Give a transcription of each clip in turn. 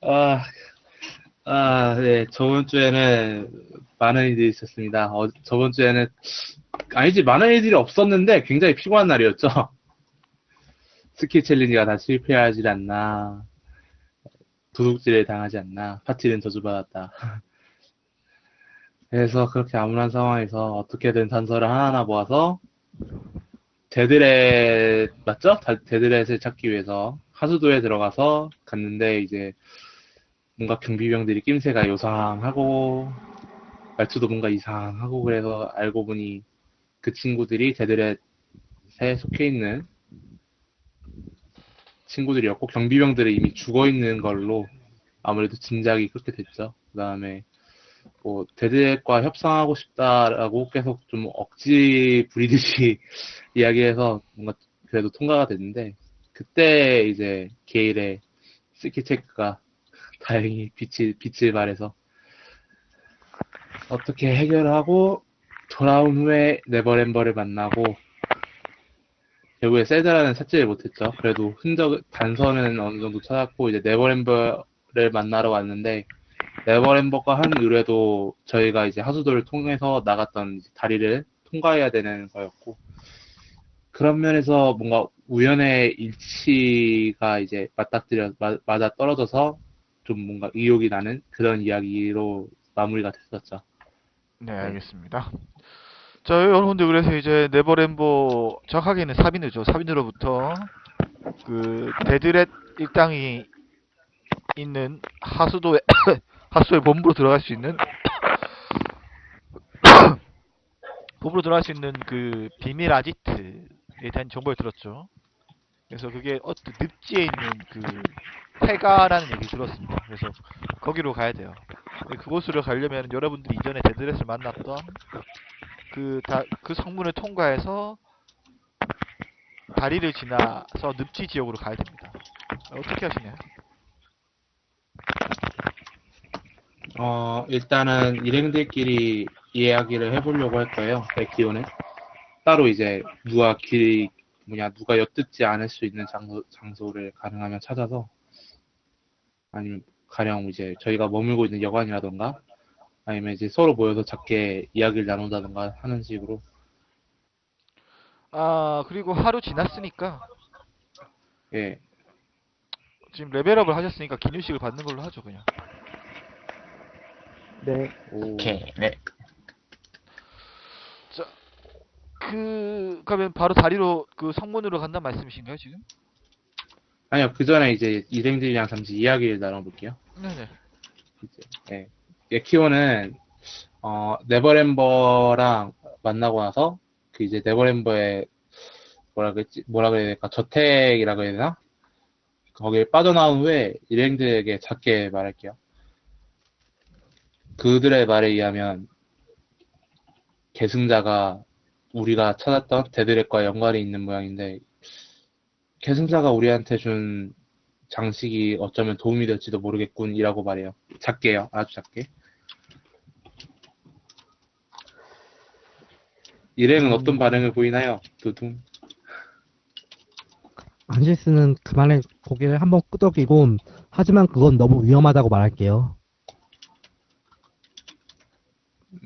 아, 네. 저번 주에는 많은 일이 있었습니다. 저번 주에는, 아니지, 많은 일들이 없었는데 굉장히 피곤한 날이었죠. 스킬 챌린지가 다 실패하지 않나, 도둑질을 당하지 않나, 파티는 저주받았다. 그래서 그렇게 암울한 상황에서 어떻게든 단서를 하나하나 모아서 데드렛, 맞죠? 데드렛을 찾기 위해서 하수도에 들어가서 갔는데 이제 뭔가 경비병들이 낌새가 요상하고 말투도 뭔가 이상하고 그래서 알고 보니 그 친구들이 데드렛에 속해 있는 친구들이었고 경비병들은 이미 죽어 있는 걸로 아무래도 짐작이 그렇게 됐죠. 그 다음에 뭐 데드렛과 협상하고 싶다라고 계속 좀 억지 부리듯이 이야기해서 뭔가 그래도 통과가 됐는데 그때 이제 게일의 스키 체크가 다행히 빛을 발해서 어떻게 해결하고 돌아온 후에 네버랜버를 만나고 결국에 셀드라는 찾지를 못했죠. 그래도 단서는 어느 정도 찾았고 이제 네버랜버를 만나러 왔는데 네버랜버가 한 의뢰도 저희가 이제 하수도를 통해서 나갔던 다리를 통과해야 되는 거였고 그런 면에서 뭔가 우연의 일치가 이제 맞아 떨어져서 좀 뭔가 의욕이 나는 그런 이야기로 마무리가 됐었죠. 네, 네. 알겠습니다. 자, 여러분들 그래서 이제 네버랜버 정확하게는 사비누죠. 사비누로부터 그 데드렛 일당이 있는 하수도에 하수도에 본부로 들어갈 수 있는 본부로 들어갈 수 있는 그 비밀 아지트에 대한 정보를 들었죠. 그래서 그게 어떤 늪지에 있는 그 폐가라는 얘기 들었습니다. 그래서 거기로 가야 돼요. 그곳으로 가려면 여러분들이 이전에 데드렛을 만났던 그 성문을 통과해서 다리를 지나서 늪지 지역으로 가야 됩니다. 어떻게 하시나요? 일단은 일행들끼리 이야기를 해보려고 할 거예요. 백기호는 따로 이제 누가 엿듣지 않을 수 있는 장소를 가능하면 찾아서 아니면 가령 이제 저희가 머물고 있는 여관이라던가 아니면 이제 서로 모여서 작게 이야기를 나눈다던가 하는 식으로. 아, 그리고 하루 지났으니까 예. 지금 레벨업을 하셨으니까 기념식을 받는 걸로 하죠, 그냥. 네. 오. 오케이, 네. 자, 그러면 바로 다리로 그 성문으로 간다는 말씀이신가요, 지금? 아니요, 그 전에 이제 일행들이랑 잠시 이야기를 나눠볼게요. 네네. 이제, 예. 키워는 네버랜버랑 만나고 나서 그 이제 네버랜버의 뭐라 그래야 될까, 저택이라고 해야 되나? 거기에 빠져나온 후에 일행들에게 작게 말할게요. 그들의 말에 의하면 계승자가 우리가 찾았던 데드렛과 연관이 있는 모양인데 계승자가 우리한테 준 장식이 어쩌면 도움이 될지도 모르겠군이라고 말해요. 작게요, 아주 작게. 일행은 어떤 반응을 음, 보이나요? 두둥. 안시스는 그만의 고개를 한번 끄덕이고, 하지만 그건 너무 위험하다고 말할게요.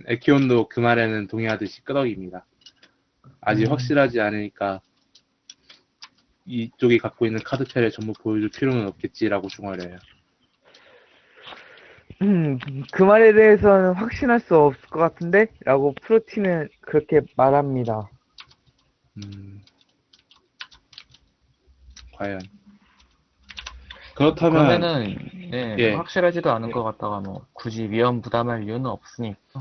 에키온도 그 말에는 동의하듯이 끄덕입니다. 아직 음, 확실하지 않으니까 이쪽이 갖고 있는 카드패를 전부 보여줄 필요는 없겠지라고 중얼해요. 음, 그 말에 대해서는 확신할 수 없을 것 같은데? 라고 프로티는 그렇게 말합니다. 음, 과연. 그렇다면, 그러면은, 네, 예, 확실하지도 않은 것 같다가 뭐, 굳이 위험 부담할 이유는 없으니까,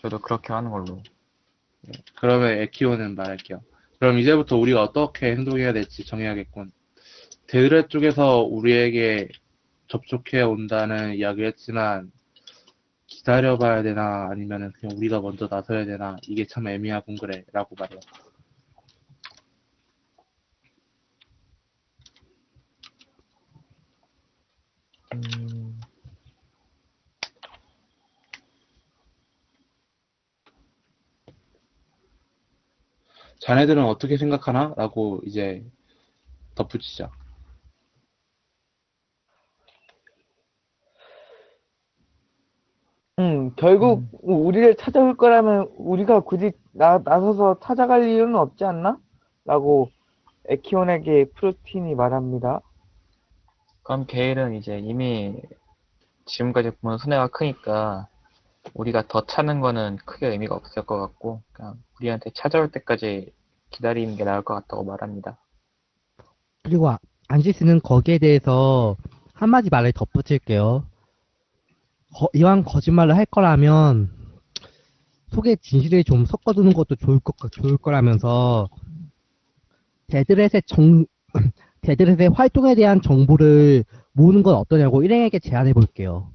저도 그렇게 하는 걸로. 그러면 에키오는 말할게요. 그럼 이제부터 우리가 어떻게 행동해야 될지 정해야겠군. 데드렛 쪽에서 우리에게 접촉해 온다는 이야기를 했지만, 기다려봐야 되나, 아니면은 그냥 우리가 먼저 나서야 되나, 이게 참 애매하군 그래, 라고 말해요. 음, 자네들은 어떻게 생각하나? 라고 이제 덧붙이죠. 결국 우리를 찾아올 거라면 우리가 굳이 나서서 찾아갈 이유는 없지 않나? 라고 에키온에게 프로틴이 말합니다. 그럼 게일은 이제 이미 지금까지 보면 손해가 크니까 우리가 더 차는 거는 크게 의미가 없을 것 같고 그냥 우리한테 찾아올 때까지 기다리는 게 나을 것 같다고 말합니다. 그리고 안시스는 거기에 대해서 한마디 말을 덧붙일게요. 이왕 거짓말을 할 거라면 속에 진실을 좀 섞어두는 것도 좋을 거라면서 데드렛의 데드렛의 활동에 대한 정보를 모으는 건 어떠냐고 일행에게 제안해 볼게요.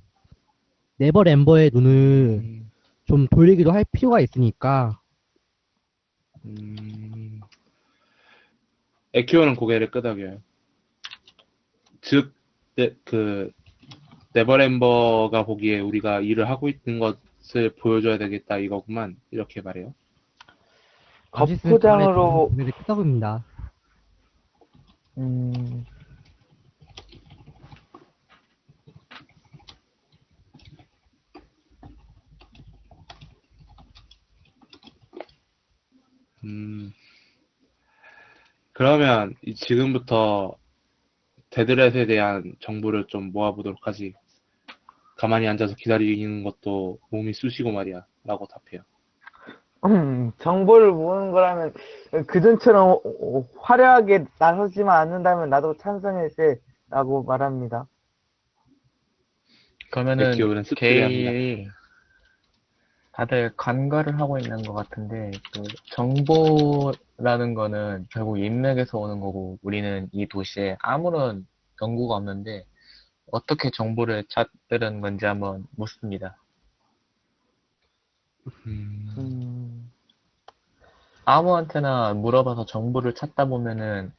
네버램버의 눈을 좀 돌리기도 할 필요가 있으니까. 에키오는 고개를 끄덕여요. 즉, 네버램버가 보기에 우리가 일을 하고 있는 것을 보여줘야 되겠다 이거구만. 이렇게 말해요. 안시스는 그 말에 겉포장으로 고개를 끄덕입니다. 음, 그러면 지금부터 데드렛에 대한 정보를 좀 모아보도록 하지. 가만히 앉아서 기다리는 것도 몸이 쑤시고 말이야. 라고 답해요. 정보를 모으는 거라면 그전처럼 화려하게 나서지만 않는다면 나도 찬성일세 라고 말합니다. 그러면은 에키오는 씁쓸해 합니다. 게일이 다들 간과를 하고 있는 것 같은데 그 정보라는 거는 결국 인맥에서 오는 거고 우리는 이 도시에 아무런 연구가 없는데 어떻게 정보를 찾으려는 건지 한번 묻습니다. 음, 아무한테나 물어봐서 정보를 찾다 보면은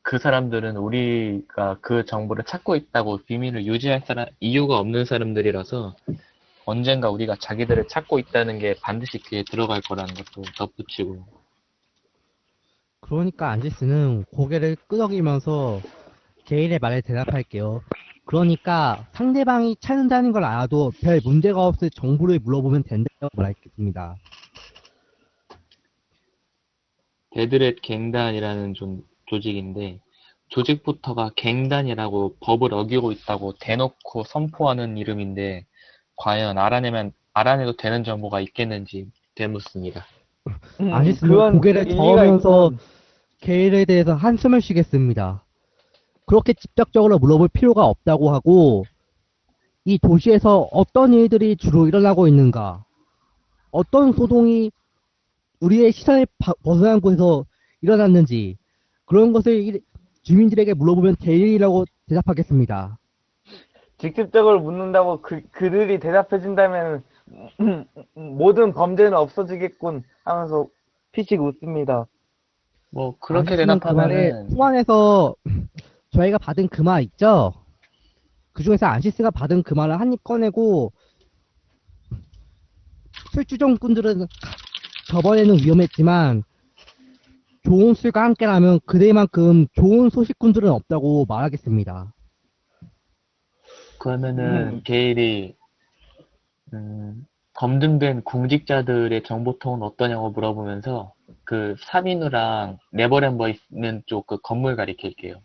그 사람들은 우리가 그 정보를 찾고 있다고 비밀을 유지할 이유가 없는 사람들이라서 언젠가 우리가 자기들을 찾고 있다는 게 반드시 귀에 들어갈 거라는 것도 덧붙이고. 그러니까 안시스는 고개를 끄덕이면서 게일의 말에 대답할게요. 그러니까 상대방이 찾는다는 걸 알아도 별 문제가 없을 정보를 물어보면 된다고 말했습니다. 데드렛 갱단이라는 조직인데 조직부터가 갱단이라고 법을 어기고 있다고 대놓고 선포하는 이름인데 과연 알아내도 되는 정보가 있겠는지 되묻습니다. 안시스는 그건 고개를 일리가 저으면서 있군. 게일에 대해서 한숨을 쉬겠습니다. 그렇게 직접적으로 물어볼 필요가 없다고 하고 이 도시에서 어떤 일들이 주로 일어나고 있는가, 어떤 소동이 우리의 시선을 벗어난 곳에서 일어났는지 그런 것을 주민들에게 물어보면 되리라고 대답하겠습니다. 직접적으로 묻는다고 그들이 대답해준다면 모든 범죄는 없어지겠군 하면서 피식 웃습니다. 뭐 그렇게 안시스는 그 말에 대답하면은 후안에서 저희가 받은 그 말 있죠? 그 중에서 안시스가 받은 그 말을 한 입 꺼내고 술주정꾼들은 저번에는 위험했지만 좋은 술과 함께라면 그대만큼 좋은 소식꾼들은 없다고 말하겠습니다. 그러면은 게일이 검증된 공직자들의 정보통은 어떠냐고 물어보면서 그 사민우랑 네버램버 있는 쪽 그 건물 가리킬게요.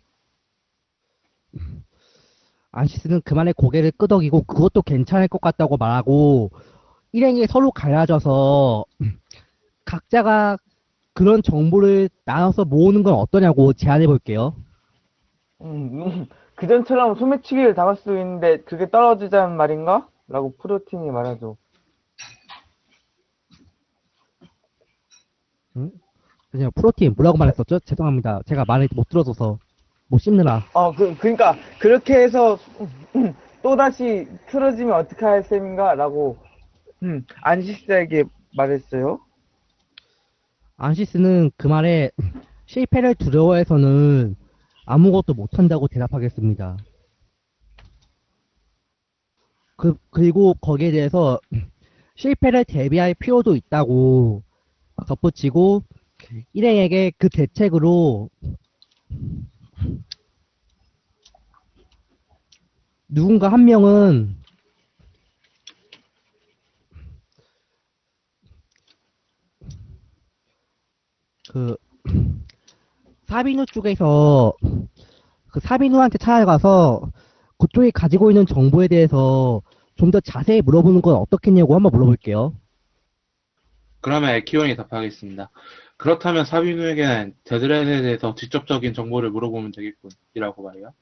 안시스는 그만의 고개를 끄덕이고 그것도 괜찮을 것 같다고 말하고 일행이 서로 갈라져서 각자가 그런 정보를 나눠서 모으는 건 어떠냐고 제안해 볼게요. 그전처럼 소매치기를 당할 수 있는데 그게 떨어지자는 말인가? 라고 프로틴이 말하죠. 그냥 프로틴 뭐라고 말했었죠? 죄송합니다. 제가 말을 못 들어줘서 못 씹느라. 그러니까 그렇게 해서 또다시 틀어지면 어떻게 할 셈인가? 라고 안시스에게 말했어요. 안시스는 그 말에 실패를 두려워해서는 아무것도 못한다고 대답하겠습니다. 그리고 거기에 대해서 실패를 대비할 필요도 있다고 덧붙이고 일행에게 그 대책으로 누군가 한 명은 그 사비누 쪽에서 그 사비누한테 찾아가서 그쪽이 가지고 있는 정보에 대해서 좀 더 자세히 물어보는 건 어떻겠냐고 한번 물어볼게요. 그러면 에키온이 답하겠습니다. 그렇다면 사비누에게는 데드렛에 대해서 직접적인 정보를 물어보면 되겠군이라고 말해요.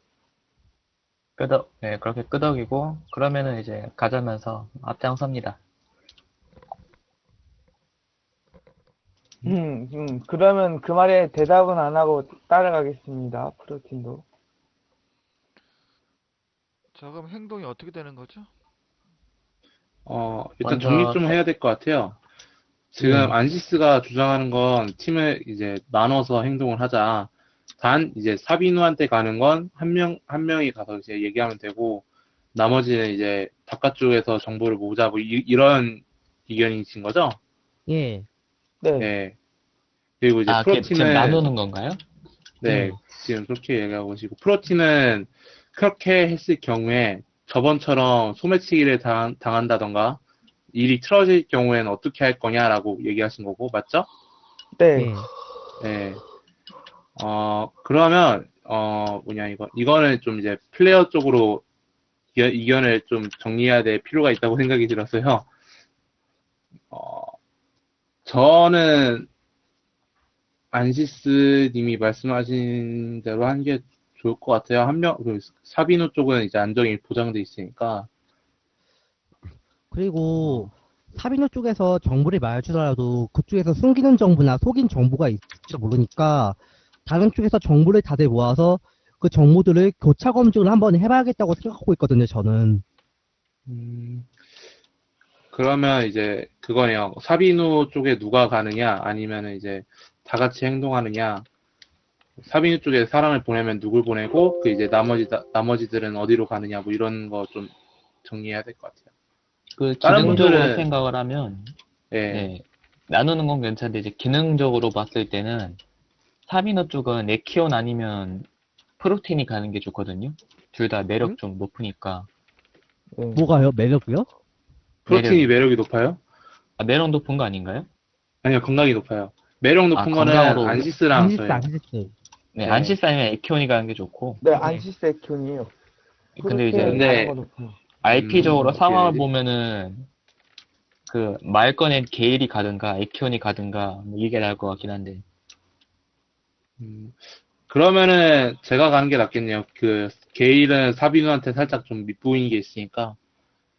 네, 그렇게 끄덕이고, 그러면은 이제 가자면서 앞장섭니다. 그러면 그 말에 대답은 안 하고 따라가겠습니다. 프로틴도. 자, 그럼 행동이 어떻게 되는 거죠? 일단 먼저 정리 좀 해야 될 것 같아요. 지금 예. 안시스가 주장하는 건 팀을 이제 나눠서 행동을 하자. 단, 이제 사비누한테 가는 건 한 명이 가서 이제 얘기하면 되고, 나머지는 이제 바깥쪽에서 정보를 모으자, 뭐, 이런 의견이신 거죠? 예. 네. 네. 그리고 이제 그게 지금 프로틴은, 나누는 건가요? 네, 지금 그렇게 얘기하고 계시고, 프로틴은 그렇게 했을 경우에 저번처럼 소매치기를 당한다던가, 일이 틀어질 경우에는 어떻게 할 거냐라고 얘기하신 거고, 맞죠? 네. 예. 네. 그러면, 이거는 좀 이제 플레이어 쪽으로 의견을 좀 정리해야 될 필요가 있다고 생각이 들어서요. 어, 저는 안시스 님이 말씀하신 대로 하는 게 좋을 것 같아요. 사비노 쪽은 이제 안정이 보장돼 있으니까. 그리고 사비누 쪽에서 정보를 말해주더라도 그쪽에서 숨기는 정보나 속인 정보가 있을지 모르니까 다른 쪽에서 정보를 다들 모아서 그 정보들을 교차 검증을 한번 해봐야겠다고 생각하고 있거든요, 저는. 음, 그러면 이제 그거네요. 사비누 쪽에 누가 가느냐, 아니면은 이제 다 같이 행동하느냐. 사비누 쪽에 사람을 보내면 누굴 보내고, 그 이제 나머지들은 어디로 가느냐, 뭐 이런 거 좀 정리해야 될 것 같아요. 그 다른 기능적으로 분들은, 생각을 하면, 예, 네, 나누는 건 괜찮은데, 이제 기능적으로 봤을 때는, 사비노 쪽은 에키온 아니면 프로틴이 가는 게 좋거든요. 둘 다 매력 좀 높으니까. 뭐가요? 매력이요? 프로틴이 매력이. 매력이 높아요? 매력 높은 거 아닌가요? 아니요, 건강이 높아요. 매력 높은 거는 건강으로. 안시스랑 안시스, 저예요. 안시스. 네, 네. 안시스 아니면 에키온이 가는 게 좋고. 네, 안시스 에키온이에요. 근데 이제 프로틴은 근데, 다른 거 높아요. RP적으로 어떻게 해야 상황을 되지? 보면은, 그, 말 꺼낸 게일이 가든가, 에키온이 가든가, 뭐 이게 나을 것 같긴 한데. 그러면은 제가 가는 게 낫겠네요. 그 게일은 사비누한테 살짝 좀 밑보이는 게 있으니까.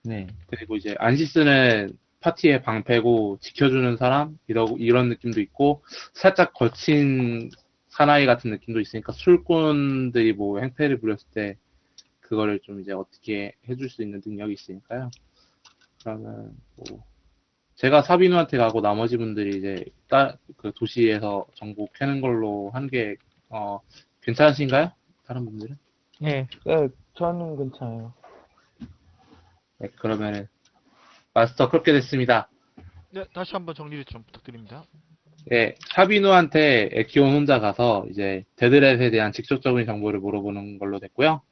네. 그리고 이제 안시스는 파티의 방패고 지켜주는 사람 이런 느낌도 있고 살짝 거친 사나이 같은 느낌도 있으니까 술꾼들이 뭐 행패를 부렸을 때 그거를 좀 이제 어떻게 해줄 수 있는 능력이 있으니까요. 그러면 뭐 제가 사비누한테 가고 나머지 분들이 이제 그 도시에서 정보 캐는 걸로 한 게 괜찮으신가요? 다른 분들은? 예. 네, 저는 괜찮아요. 네, 그러면은 마스터 그렇게 됐습니다. 네, 다시 한번 정리를 좀 부탁드립니다. 네, 사비누한테 에키온 혼자 가서 이제 데드렛에 대한 직접적인 정보를 물어보는 걸로 됐고요.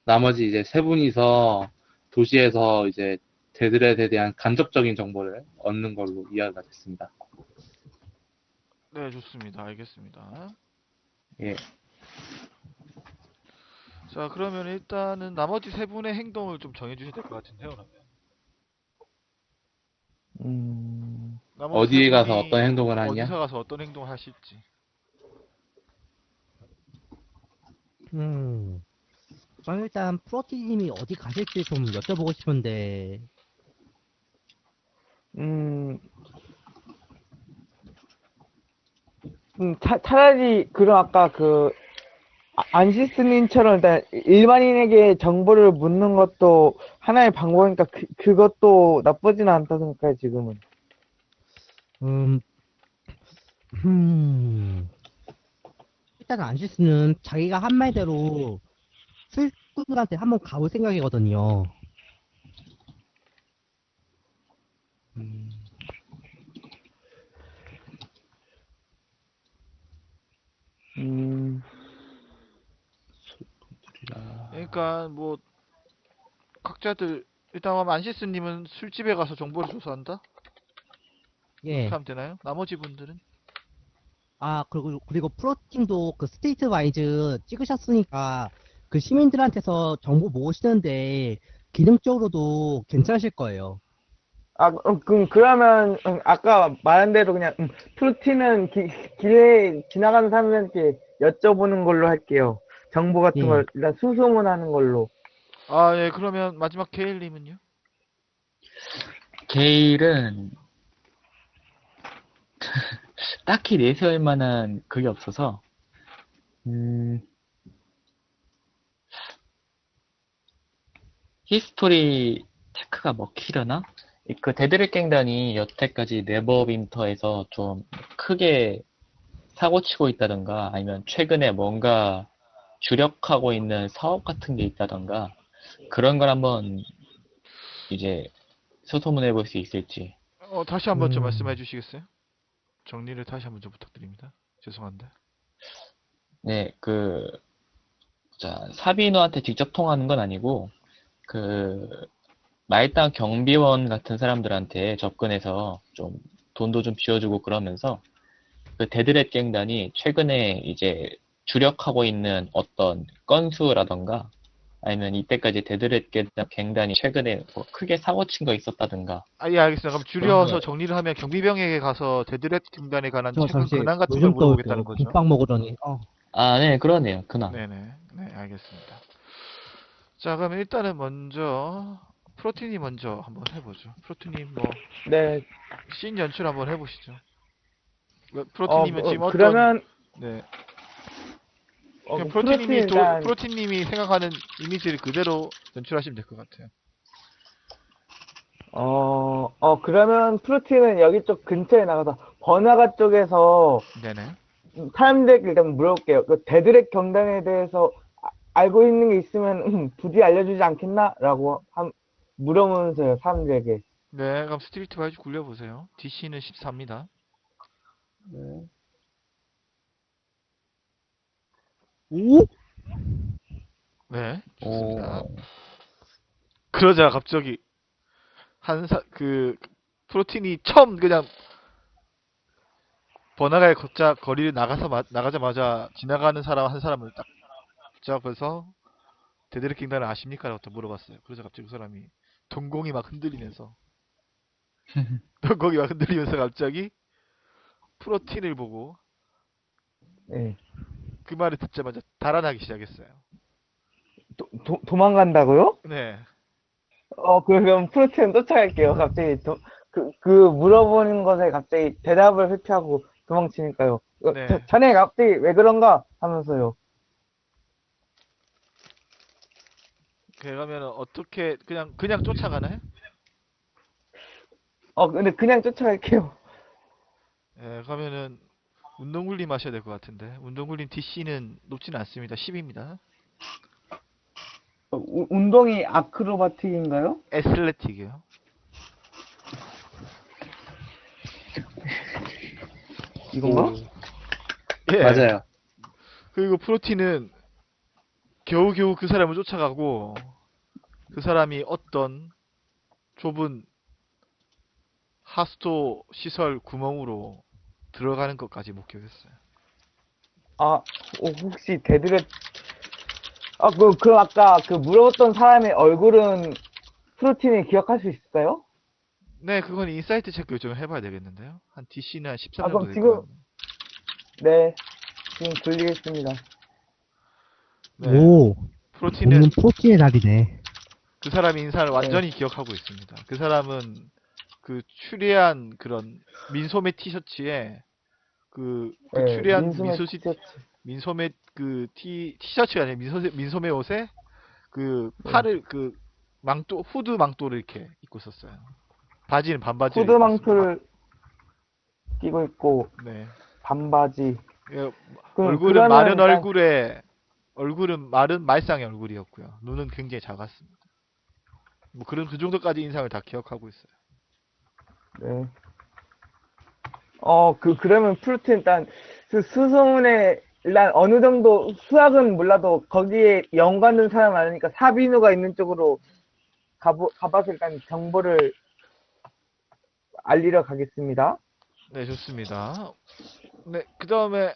나머지 이제 세 분이서 도시에서 이제 데드렛에 대한 간접적인 정보를 얻는 걸로 이해가 됐습니다. 네, 좋습니다. 알겠습니다. 예, 자, 그러면 일단은 나머지 세 분의 행동을 좀 정해주셔야 될 것 같은데요, 그러면. 나머지 세 어디에 가서 분이 어떤 행동을 하냐? 어디서 가서 어떤 행동을 하실지. 그럼 일단 프로티님이 어디 가실지 좀 여쭤보고 싶은데, 음, 차라리, 그럼 아까 안시스님처럼 일단 일반인에게 정보를 묻는 것도 하나의 방법이니까 그것도 나쁘진 않다 생각해요, 지금은. 음, 음, 일단 안시스는 자기가 한 말대로 술꾼들한테 한번 가볼 생각이거든요. 음, 음, 그러니까 뭐 각자들 일단 그럼 안시스님은 술집에 가서 정보를 조사한다? 그렇게 예. 하면 되나요? 나머지 분들은? 그리고 프로팀도 그 스테이트 와이즈 찍으셨으니까 그 시민들한테서 정보 모으시는데 기능적으로도 괜찮으실 거예요. 그러면, 아까 말한 대로 그냥, 프로틴은 길에 지나가는 사람들한테 여쭤보는 걸로 할게요. 정보 같은 예. 걸 일단 수소문하는 걸로. 아, 예, 그러면 마지막 케일님은요? 게일은 딱히 내세울 만한 그게 없어서, 음, 히스토리 테크가 먹히려나? 그 데드릿 갱단이 여태까지 네버윈터에서 좀 크게 사고치고 있다던가 아니면 최근에 뭔가 주력하고 있는 사업 같은 게 있다던가 그런 걸 한번 이제 소소문해 볼 수 있을지. 다시 한번 좀 음. 말씀해 주시겠어요? 정리를 다시 한번 좀 부탁드립니다. 죄송한데. 네, 사비노한테 직접 통하는 건 아니고, 말단 경비원 같은 사람들한테 접근해서 좀 돈도 좀 비워주고 그러면서 그 데드렛 갱단이 최근에 이제 주력하고 있는 어떤 건수라던가 아니면 이때까지 데드렛 갱단이 최근에 뭐 크게 사고친 거 있었다든가 아, 예, 알겠습니다. 그럼 그런 줄여서 걸. 정리를 하면 경비병에게 가서 데드렛 등단에 관한 저 최근 잠시 근황 같은 걸 요즘 물어보겠다는 떠올게요. 거죠. 국밥 먹으러니. 아, 네, 그러네요. 근황. 네네. 네, 알겠습니다. 자, 그러면 일단은 먼저 프로틴이 먼저 한번 해보죠. 프로틴님 뭐 네, 씬 연출 한번 해보시죠. 프로틴님은 지금 어떤 그러면, 네 그냥 그 프로틴 일단, 프로틴님이 생각하는 이미지를 그대로 연출하시면 될 것 같아요. 그러면 프로틴은 여기 쪽 근처에 나가서 번화가 쪽에서 네네. 사람들에게 일단 물어볼게요. 그 데드렉 경단에 대해서 알고 있는 게 있으면 부디 알려주지 않겠나? 라고 물어보면서요, 사람들에게. 네, 그럼 스트리트 와이즈 굴려보세요. DC는 14입니다. 오? 네, 좋습니다. 오, 그러자 갑자기 프로틴이 처음 그냥 번화가에 걷자 거리를 나가자마자 지나가는 사람 한 사람을 딱 붙잡아서 데드릭 킹단을 아십니까? 라고 또 물어봤어요. 그래서 갑자기 그 사람이 동공이 막 흔들리면서 동공이 막 흔들리면서 갑자기 프로틴을 보고 네. 그 말을 듣자마자 달아나기 시작했어요. 도망간다고요? 네. 그럼 프로틴 쫓아갈게요. 갑자기, 물어보는 것에 갑자기 대답을 회피하고 도망치니까요. 네. 자네 갑자기 왜 그런가? 하면서요. 그러면 어떻게 그냥 쫓아가나요? 근데 그냥 쫓아갈게요. 네, 그러면은 운동굴림 하셔야 될 것 같은데 운동굴림 DC는 높지는 않습니다. 10입니다. 운동이 아크로바틱인가요? 애슬레틱이요. 이건가? 오, 예. 맞아요. 그리고 프로틴은 겨우겨우 그 사람을 쫓아가고 그 사람이 어떤 좁은 하수도 시설 구멍으로 들어가는 것까지 목격했어요. 혹시 데드렛, 아까 물어봤던 사람의 얼굴은 프로틴이 기억할 수 있을까요? 네, 그건 인사이트 체크 좀 해봐야 되겠는데요. 한 DC는 한 13 정도 그럼 될 지금, 거예요. 네, 지금 돌리겠습니다. 네, 오. 프로틴은 본능 프로틴의 달이네. 그 사람의 인상을 완전히 기억하고 있습니다. 그 사람은 그 추리한 그런 민소매 티셔츠에 그 네, 추리한 민소매 티셔츠. 민소매 티셔츠가 아니라 민소매 옷에 그 네. 팔을 후드 망토를 이렇게 입고 있었어요. 바지는 반바지를 후드 입고 있습니다. 망토를 끼고 있고, 네. 반바지. 예, 그러면 일단, 얼굴은 마른 말상의 얼굴이었고요. 눈은 굉장히 작았습니다. 뭐 그 정도까지 인상을 다 기억하고 있어요. 네. 그러면 프로틴 일단, 수소문에, 일단 어느 정도 수학은 몰라도 거기에 연관된 사람 많으니까 사비누가 있는 쪽으로 가봐서 일단 정보를 알리러 가겠습니다. 네, 좋습니다. 네, 그 다음에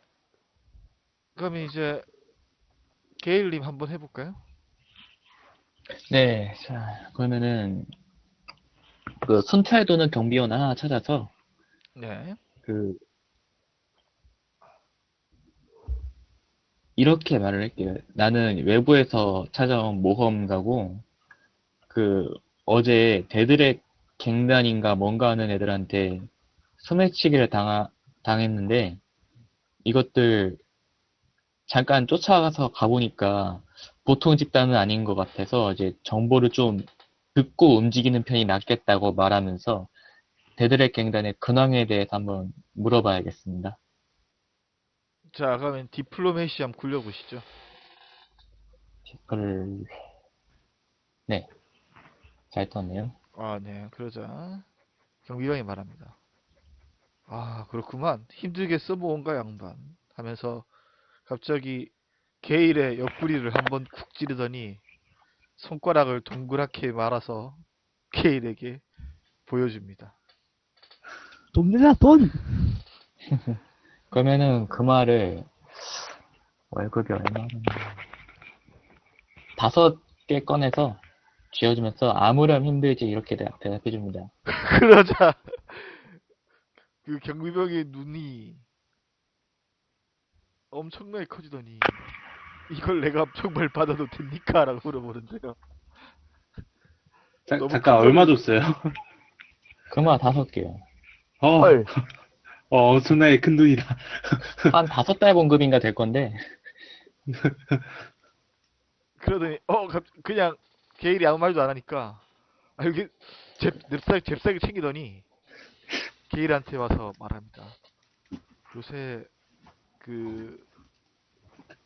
그러면 이제 게일님 한번 해볼까요? 네, 자, 그러면은, 그, 순찰 도는 경비원 하나 찾아서, 네. 그, 이렇게 말을 할게요. 나는 외부에서 찾아온 모험가고, 그, 어제 데드렉 갱단인가 뭔가 하는 애들한테 소매치기를 당했는데, 이것들 잠깐 쫓아가서 가보니까 보통 집단은 아닌 것 같아서 이제 정보를 좀 듣고 움직이는 편이 낫겠다고 말하면서 데드렉 갱단의 근황에 대해서 한번 물어봐야겠습니다. 자, 그러면 디플로메시 한번 굴려보시죠. 글 네, 잘 떴네요. 아, 네. 그러자 경비병이 말합니다. 아, 그렇구만. 힘들게 써모은가 양반 하면서 갑자기 게일의 옆구리를 한번 쿡 찌르더니 손가락을 동그랗게 말아서 게일에게 보여줍니다. 돈 내라, 돈! 그러면은 그 말을 월급이 얼마나 5개 꺼내서 쥐어주면서 아무렴 힘들지 이렇게 대답해 줍니다. 그러자 그 경비병의 눈이 엄청나게 커지더니 이걸 내가 정말 받아도 됩니까? 라고 물어보는데요. 너무 잠깐, 큰 얼마 거를 줬어요? 그 말 5개요. 헐. 엄청나게 큰 돈이다. 한 5달 봉급인가 될 건데 그러더니 그냥 게일이 아무 말도 안 하니까 이게 잽싸게 챙기더니 게일한테 와서 말합니다. 요새 그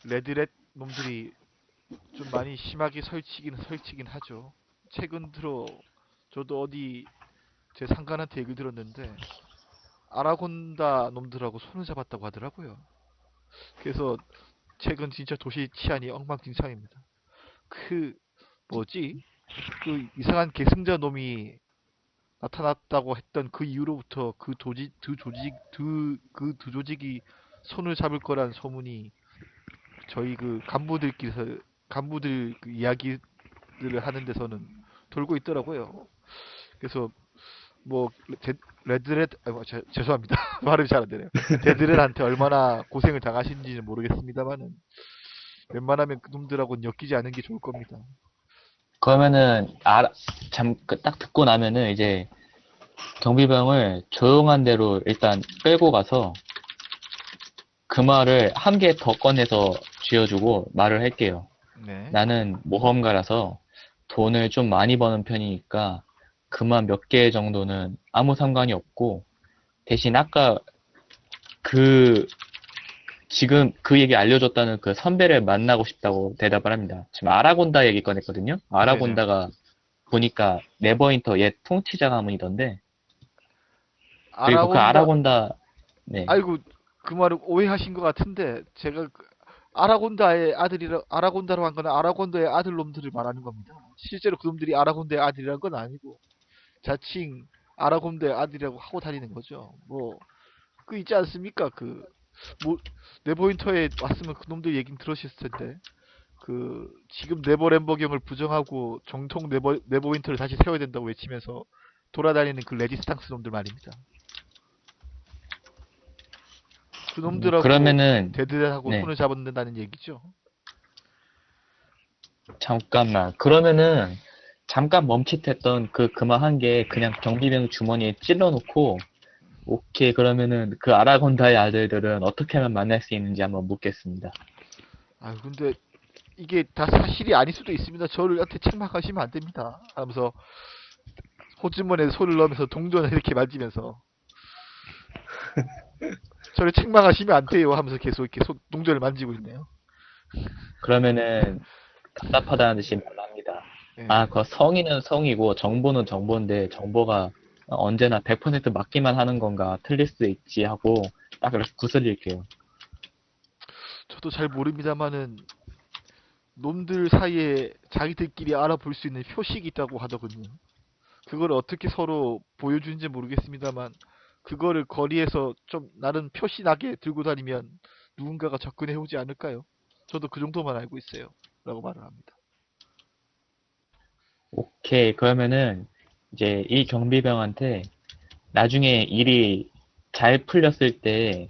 레드렛 놈들이 좀 많이 심하게 설치긴 하죠. 최근 들어 저도 어디 제 상관한테 얘기 들었는데 아라곤다 놈들하고 손을 잡았다고 하더라고요. 그래서 최근 진짜 도시 치안이 엉망진창입니다. 그 뭐지? 그 이상한 계승자 놈이 나타났다고 했던 그 이후로부터 그 두 조직이 손을 잡을 거란 소문이 저희 그 간부들 그 이야기들을 하는 데서는 돌고 있더라고요. 그래서 뭐 레드렛 죄송합니다. 발음이 잘 안 되네요. 데드렛한테 얼마나 고생을 당하신지는 모르겠습니다만은 웬만하면 그놈들하고는 엮이지 않은 게 좋을 겁니다. 그러면은 딱 듣고 나면은 이제 경비병을 조용한 데로 일단 끌고 가서 그 말을 한 개 더 꺼내서 쥐어주고 말을 할게요. 네. 나는 모험가라서 돈을 좀 많이 버는 편이니까 그만 몇 개 정도는 아무 상관이 없고 대신 아까 지금 그 얘기 알려줬다는 그 선배를 만나고 싶다고 대답을 합니다. 지금 아라곤다 얘기 꺼냈거든요. 아라곤다가 보니까 네버윈터 옛 통치자 가문이던데 그리고 그 아라곤다 네. 아이고 그 말을 오해하신 것 같은데 제가 아라곤다로 한 거는 아라곤다의 아들 놈들을 말하는 겁니다. 실제로 그 놈들이 아라곤다의 아들이란 건 아니고 자칭 아라곤다의 아들이라고 하고 다니는 거죠. 뭐 그 있지 않습니까? 뭐 네버윈터에 왔으면 그 놈들 얘긴 들으셨을 텐데 지금 네버램버경을 부정하고 정통 네버윈터를 다시 세워야 된다고 외치면서 돌아다니는 그 레지스탕스 놈들 말입니다. 그 놈들하고 그러면은 데드하고 네. 손을 잡는다는 얘기죠. 잠깐만. 그러면은 잠깐 멈칫했던 그말 한 게 그냥 경비병 주머니에 찔러놓고 오케이 그러면은 그 아라곤다의 아들들은 어떻게 하면 만날 수 있는지 한번 묻겠습니다. 근데 이게 다 사실이 아닐 수도 있습니다. 저를한테 책망하시면 안 됩니다. 하면서 호주머니에 손을 넣으면서 동전을 이렇게 만지면서 저를 책망하시면 안 돼요 하면서 계속 이렇게 동전을 만지고 있네요. 그러면은 답답하다는 듯이 말합니다. 예. 그 성인은 성이고 정보는 정보인데 정보가 언제나 100% 맞기만 하는 건가 틀릴 수도 있지 하고 딱 그렇게 구슬릴게요. 저도 잘 모릅니다만은 놈들 사이에 자기들끼리 알아볼 수 있는 표식이 있다고 하더군요. 그걸 어떻게 서로 보여주는지 모르겠습니다만 그거를 거리에서 좀 나름 표시나게 들고 다니면 누군가가 접근해 오지 않을까요? 저도 그 정도만 알고 있어요. 라고 말을 합니다. 오케이. 그러면은 이제 이 경비병한테 나중에 일이 잘 풀렸을 때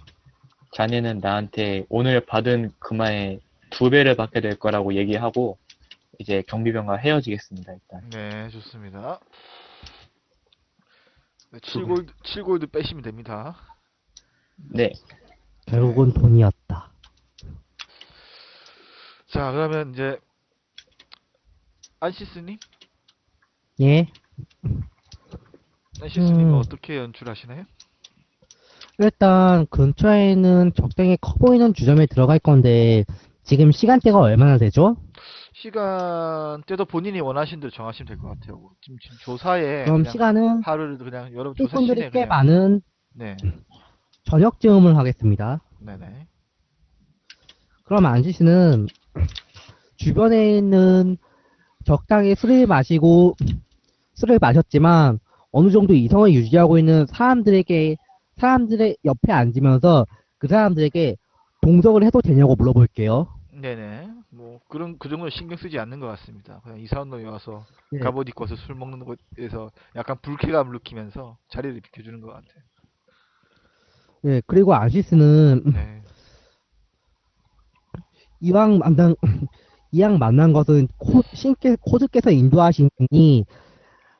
자네는 나한테 오늘 받은 금화의 2배를 받게 될 거라고 얘기하고 이제 경비병과 헤어지겠습니다, 일단. 네, 좋습니다. 네, 7골드 빼시면 됩니다. 네. 결국은 돈이었다. 자, 그러면 이제 안시스님? 예. 안시스님은 음. 어떻게 연출하시나요? 일단 근처에는 적당히 커 보이는 주점에 들어갈 건데 지금 시간대가 얼마나 되죠? 시간대도 본인이 원하신 대로 정하시면 될 것 같아요. 지금 조사에 그럼 그냥 시간은 하루를 그냥 여러분 조사 일꾼들이 시내 꽤 그냥 많은 네, 저녁쯤을 하겠습니다. 네네. 그럼 안지 씨는 주변에 있는 적당히 술을 마셨지만 어느 정도 이성을 유지하고 있는 사람들의 옆에 앉으면서 그 사람들에게 동석을 해도 되냐고 물어볼게요. 네네. 뭐 그 정도는 신경 쓰지 않는 것 같습니다. 그냥 이상한 놈이 와서 네. 갑옷 입고서 술 먹는 것에서 약간 불쾌감을 느끼면서 자리를 비켜주는 것 같아요. 네, 그리고 아시스는 네. 이왕 만난 이왕 만난 것은 코드께서 인도하시니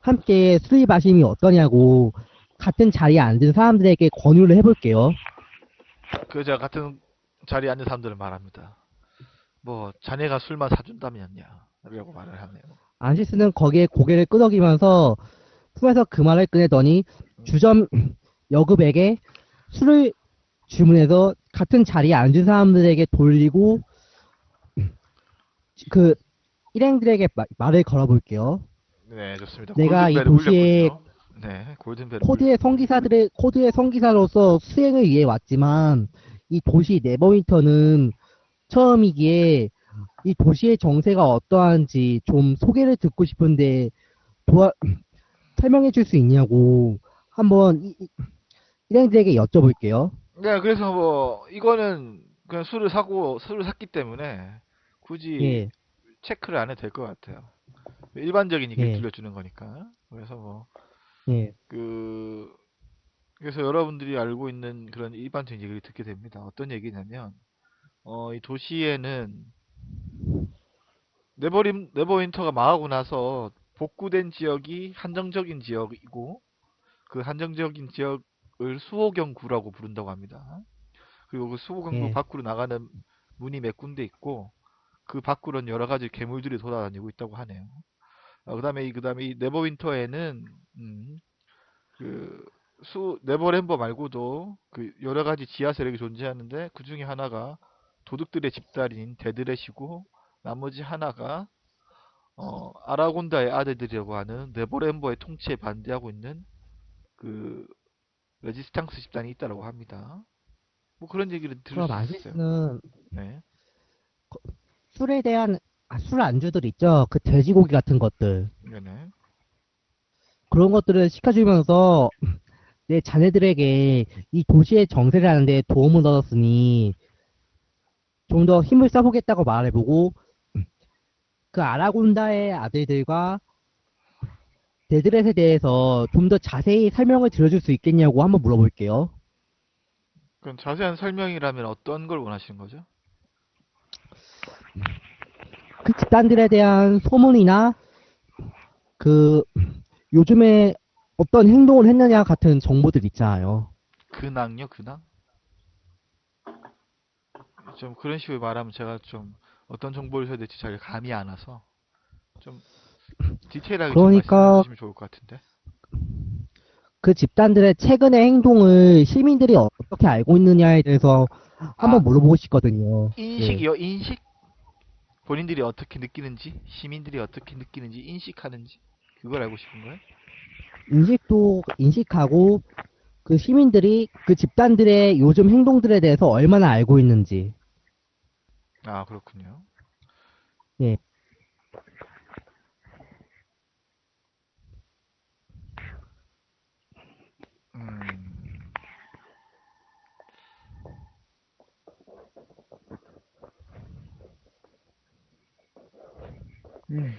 함께 술 마심이 어떠냐고 같은 자리에 앉은 사람들에게 권유를 해볼게요. 제가 같은 자리에 앉은 사람들은 말합니다. 뭐 자네가 술만 사준다면야 라고 말을 하네요. 안시스는 거기에 고개를 끄덕이면서 품에서 그 말을 꺼내더니 주점 여급에게 술을 주문해서 같은 자리에 앉은 사람들에게 돌리고 그 일행들에게 말을 걸어볼게요. 네, 좋습니다. 내가 이 골든벨을 도시의 울렸군요. 네, 골든벨을 울렸군요. 코드의 성기사로서 수행을 위해 왔지만 이 도시 네버윈터는 처음이기에 이 도시의 정세가 어떠한지 좀 소개를 듣고 싶은데 도와 설명해 줄 수 있냐고 한번 일행들에게 여쭤볼게요. 네, 그래서 뭐 이거는 그냥 술을 샀기 때문에 굳이 예, 체크를 안 해도 될 것 같아요. 일반적인 얘기를 예, 들려주는 거니까. 그래서 뭐 예. 그 그래서 여러분들이 알고 있는 그런 일반적인 얘기를 듣게 됩니다. 어떤 얘기냐면 이 도시에는 네버윈터가 망하고 나서 복구된 지역이 한정적인 지역이고 그 한정적인 지역을 수호경구라고 부른다고 합니다. 그리고 그 수호경구 예. 밖으로 나가는 문이 몇 군데 있고 그 밖으로는 여러 가지 괴물들이 돌아다니고 있다고 하네요. 그다음에 이 네버윈터에는 그 네버랜버 말고도 그 여러 가지 지하 세력이 존재하는데 그 중에 하나가 도둑들의 집단인 데드렛이고 나머지 하나가 아라곤다의 아들들이라고 하는 네버랜버의 통치에 반대하고 있는 그 레지스탕스 집단이 있다라고 합니다. 뭐 그런 얘기를 들을 그럼 수 있었어요. 아시스는 네. 술에 대한 술 안주들 있죠? 그 돼지고기 같은 것들 네네. 그런 것들을 시켜주면서 내 자네들에게 이 도시의 정세를 하는데 도움을 얻었으니 좀 더 힘을 써보겠다고 말해보고 그 아라곤다의 아들들과 데드렛에 대해서 좀 더 자세히 설명을 들어줄 수 있겠냐고 한번 물어볼게요. 그럼 자세한 설명이라면 어떤 걸 원하시는 거죠? 그 집단들에 대한 소문이나 그 요즘에 어떤 행동을 했느냐 같은 정보들 있잖아요. 근황요, 근황? 좀 그런 식으로 말하면 제가 좀 어떤 정보를 줘야 될지 잘 감이 안 와서 좀 디테일하게 좀 말씀해 그러니까 주시면 좋을 것 같은데. 그 집단들의 최근의 행동을 시민들이 어떻게 알고 있느냐에 대해서 아, 한번 물어보고 싶거든요. 예. 인식이요, 인식? 본인들이 어떻게 느끼는지, 시민들이 어떻게 느끼는지, 인식하는지, 그걸 알고 싶은 거예요? 인식도 인식하고 그 시민들이 그 집단들의 요즘 행동들에 대해서 얼마나 알고 있는지. 아, 그렇군요. 예. 음, 음.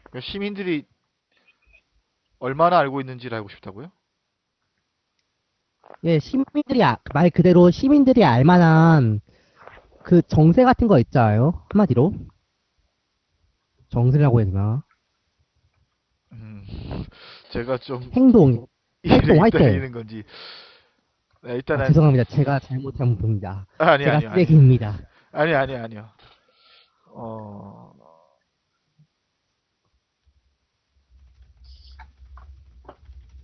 그러니까 시민들이 얼마나 알고 있는지를 알고 싶다고요? 예, 말 그대로 시민들이 알만한 그 정세 같은 거 있잖아요. 한마디로. 정세라고 해야 되나? 음, 제가 좀 행동, 이해를 활동할 때. 헷갈리는 건지. 네, 아, 일단은 죄송합니다. 제가 잘못한 분입니다. 아니 제가 아니요 아니 쓰레기입니다. 아니요. 어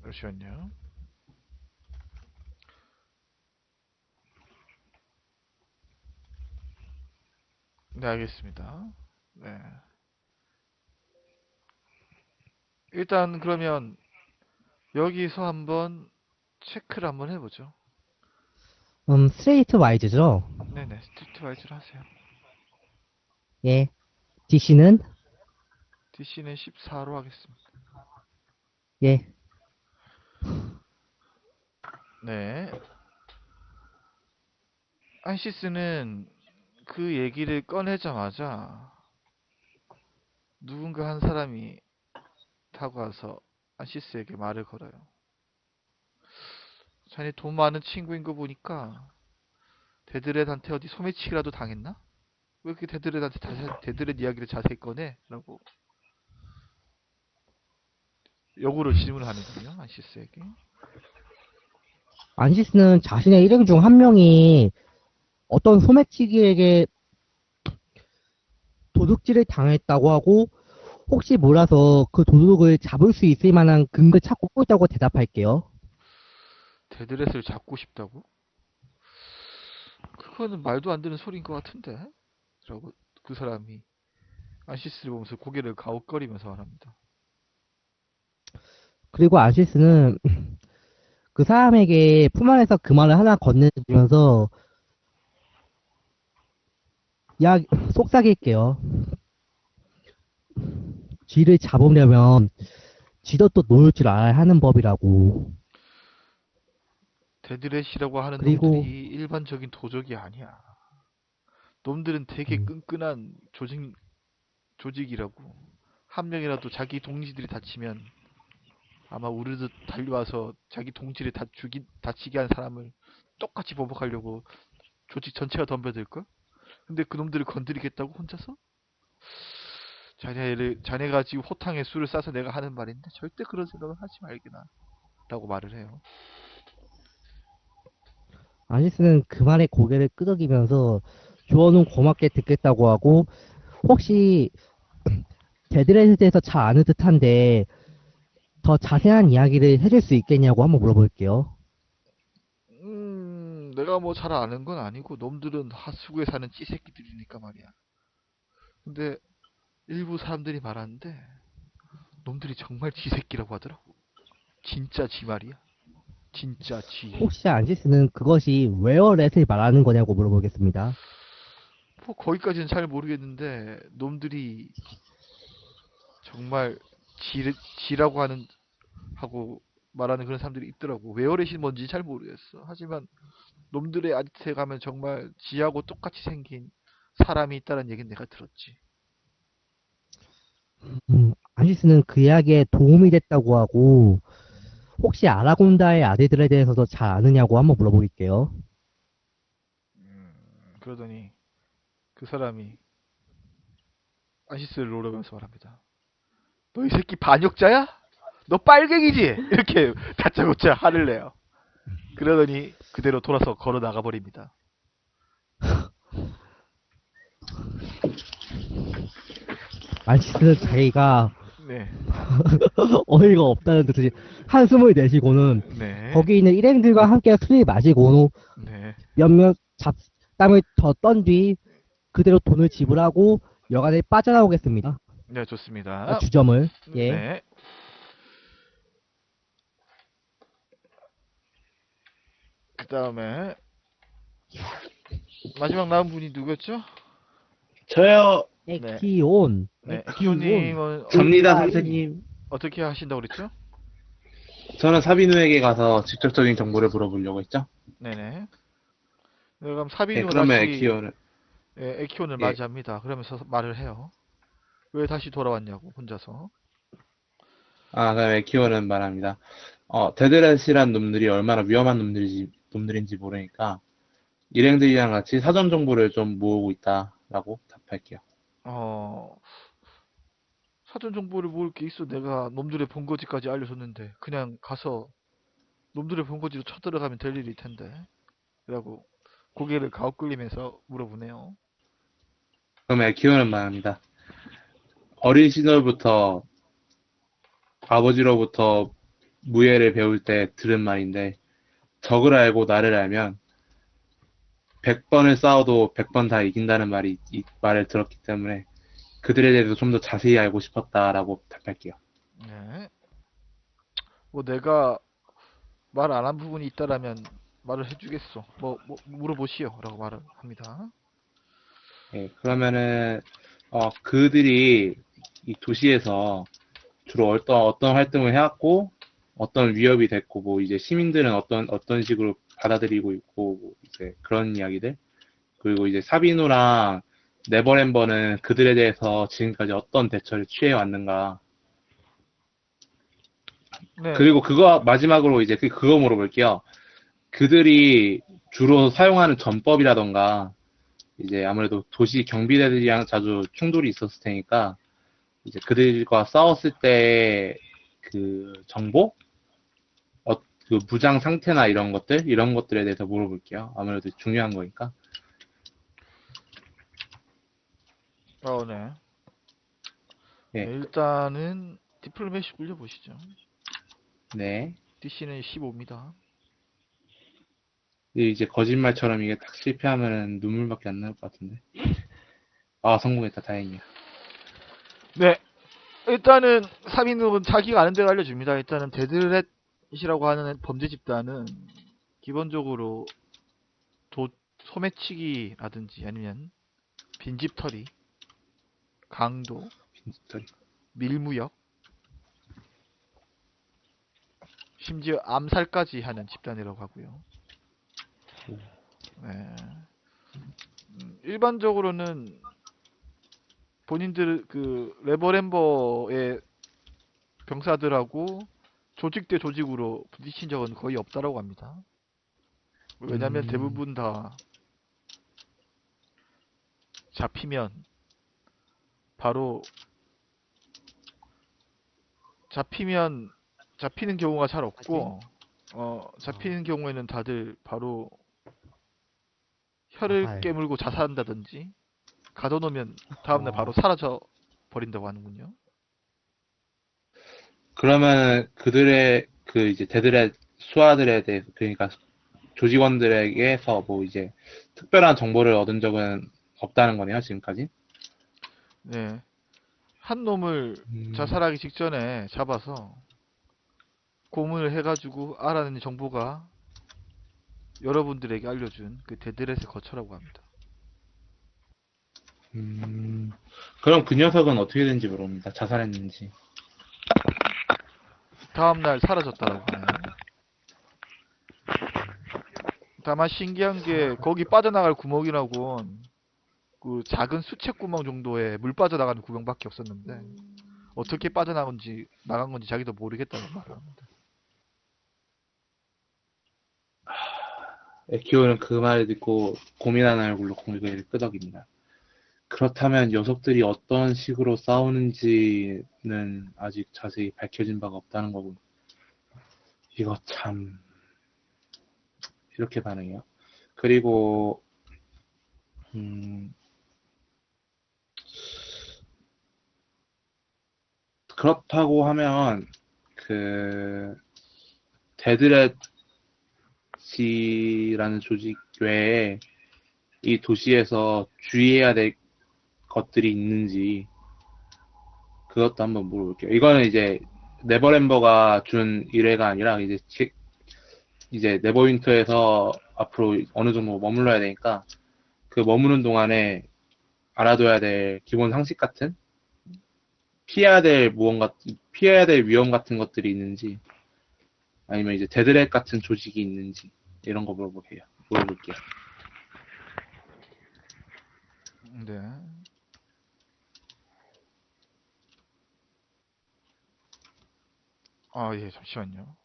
잠시만요. 네, 알겠습니다. 네. 일단 그러면 여기서 한번 체크를 한번 해보죠. 스트레이트 와이즈죠? 네네, 스트리트 와이즈로 하세요. 예. DC는? DC는 14로 하겠습니다. 예. 네. 안시스는 그 얘기를 꺼내자마자 누군가 한 사람이 타고 와서 안시스에게 말을 걸어요. 자네 돈 많은 친구인 거 보니까 데드렛한테 어디 소매치기라도 당했나? 왜 이렇게 데드렛 이야기를 자세히 꺼내? 라고 역으로 질문을 하는군요, 안시스에게. 안시스는 자신의 일행 중 한 명이 어떤 소매치기에게 도둑질을 당했다고 하고, 혹시 몰라서 그 도둑을 잡을 수 있을 만한 근거를 찾고 있다고 대답할게요. 데드렛을 잡고 싶다고? 그거는 말도 안 되는 소리인 것 같은데? 라고 그 사람이 안시스를 보면서 고개를 가웃거리면서 말합니다. 그리고 안시스는 그 사람에게 품 안에서 그 말을 하나 건네주면서 속삭일게요. 쥐를 잡으려면 쥐도 또 놓을 줄 알아야 하는 법이라고. 데드렛이라고 하는 그리고 놈들이 일반적인 도적이 아니야. 놈들은 되게 음, 끈끈한 조직이라고. 한 명이라도 자기 동지들이 다치면 아마 우르르 달려와서 자기 동지를 다치게 한 사람을 똑같이 보복하려고 조직 전체가 덤벼들걸? 근데 그 놈들을 건드리겠다고 혼자서? 자네가 지금 호탕에 술을 싸서 내가 하는 말인데 절대 그런 생각은 하지 말기나 라고 말을 해요. 안시스는 그 말에 고개를 끄덕이면서 조언은 고맙게 듣겠다고 하고, 혹시 데드렛에 대해서 잘 아는 듯한데 더 자세한 이야기를 해줄 수 있겠냐고 한번 물어볼게요. 내가 뭐 잘 아는 건 아니고 놈들은 하수구에 사는 찌새끼들이니까 말이야. 근데 일부 사람들이 말하는데 놈들이 정말 쥐새끼라고 하더라고. 진짜 쥐 말이야. 진짜 쥐. 혹시 안시스는 그것이 웨어렛을 말하는 거냐고 물어보겠습니다. 뭐 거기까지는 잘 모르겠는데 놈들이 정말 쥐라고 하고 말하는 그런 사람들이 있더라고. 웨어렛이 뭔지 잘 모르겠어. 하지만 놈들의 아지트에 가면 정말 쥐하고 똑같이 생긴 사람이 있다는 얘기는 내가 들었지. 안시스는 그 이야기에 도움이 됐다고 하고, 혹시 아라곤다의 아들들에 대해서도 잘 아느냐고 한번 물어볼게요. 그러더니 그 사람이 아시스를 노려가면서 말합니다. 너 이 새끼 반역자야? 너 빨갱이지? 이렇게 다짜고짜 화를 내요. 그러더니 그대로 돌아서 걸어 나가버립니다. 안시스는 자기가 네, 어이가 없다는 듯이 한숨을 내쉬고는 네, 거기 있는 일행들과 함께 술을 마시고 네, 몇몇 잡담을 더 떤 뒤 그대로 돈을 지불하고 여간에 빠져나오겠습니다. 네, 좋습니다. 주점을. 예. 네. 그 다음에 마지막 남은 분이 누구였죠? 저요. 액티온. 네, 액티온. 엑큐님은 접니다, 선생님. 어떻게 하신다고 그랬죠? 저는 사비누에게 가서 직접적인 정보를 물어보려고 했죠. 네네. 그럼 예, 사비누가 그러면 다시 에키오는 에키온을 예, 맞이합니다. 그러면서 말을 해요. 왜 다시 돌아왔냐고 혼자서. 그럼 에키오는 말합니다. 데드렛이란 놈들이 얼마나 위험한 놈들인지 모르니까 일행들이랑 같이 사전 정보를 좀 모으고 있다라고 답할게요. 어, 사전 정보를 모을 게 있어. 내가 놈들의 본거지까지 알려줬는데 그냥 가서 놈들의 본거지로 쳐들어가면 될 일일 텐데. 라고 고개를 가웃끓리면서 물어보네요. 그럼 에키오는 말합니다. 어린 시절부터 아버지로부터 무예를 배울 때 들은 말인데 적을 알고 나를 알면 100번을 싸워도 100번 다 이긴다는 이 말을 들었기 때문에 그들에 대해서 좀 더 자세히 알고 싶었다라고 답할게요. 네. 뭐 내가 말 안 한 부분이 있다라면 말을 해주겠어. 뭐 물어보시오. 라고 말을 합니다. 예, 그러면은 그들이 이 도시에서 주로 어떤 활동을 해왔고 어떤 위협이 됐고 뭐 이제 시민들은 어떤 식으로 받아들이고 있고 뭐 이제 그런 이야기들 그리고 이제 사비누랑 네버랜버는 그들에 대해서 지금까지 어떤 대처를 취해 왔는가 네. 그리고 그거 마지막으로 이제 그거 물어볼게요. 그들이 주로 사용하는 전법이라던가 이제 아무래도 도시 경비대들이랑 자주 충돌이 있었을 테니까 이제 그들과 싸웠을 때 그 정보, 그 무장 상태나 이런 것들에 대해서 물어볼게요. 아무래도 중요한 거니까. 네. 예, 네, 일단은 디플로매시 굴려보시죠. 네. DC는 15입니다. 이제 거짓말처럼 이게 딱 실패하면은 눈물밖에 안 나올 것 같은데. 성공했다, 다행이야. 네. 일단은 사비누는 자기가 아는 대로 알려줍니다. 일단은 데드렛이라고 하는 범죄 집단은 기본적으로 소매치기라든지 아니면 빈집털이, 강도, 빈스터리. 밀무역, 심지어 암살까지 하는 집단이라고 하고요. 네. 일반적으로는 본인들 그 레버램버의 병사들하고 조직 대 조직으로 부딪힌 적은 거의 없다라고 합니다. 왜냐면 대부분 다 잡히면 바로 잡히는 경우가 잘 없고 잡히는 경우에는 다들 바로 혀를 자살. 깨물고 자살한다든지 가둬놓으면 다음날 바로 사라져 버린다고 하는군요. 그러면 그들의 그 이제 데드렛 수하들에 대해서 그러니까 조직원들에게서 뭐 이제 특별한 정보를 얻은 적은 없다는 거네요, 지금까지. 네. 한 놈을 자살하기 직전에 잡아서 고문을 해가지고 알아낸 정보가 여러분들에게 알려준 그 데드렛의 거처라고 합니다. 그럼 그 녀석은 어떻게 된지 모릅니다. 자살했는지. 다음날 사라졌다라고 하네요. 다만 신기한 게 거기 빠져나갈 구멍이라곤 그 작은 수채 구멍 정도의 물 빠져나가는 구멍밖에 없었는데 어떻게 나간 건지 자기도 모르겠다고 말을 합니다. 에키오는 그 말을 듣고 고민하는 얼굴로 고개를 끄덕입니다. 그렇다면 녀석들이 어떤 식으로 싸우는지는 아직 자세히 밝혀진 바가 없다는 거군. 이거 참... 이렇게 반응해요. 그리고 그렇다고 하면 그 데드렛이라는 조직 외에 이 도시에서 주의해야 될 것들이 있는지 그것도 한번 물어볼게요. 이거는 이제 네버램버가 준 의뢰가 아니라 이제 네버윈터에서 앞으로 어느 정도 머물러야 되니까 그 머무는 동안에 알아둬야 될 기본 상식 같은 피해야 될 위험 같은 것들이 있는지 아니면 이제 데드렛 같은 조직이 있는지 이런 거 물어볼게요. 네. 아, 예, 잠시만요.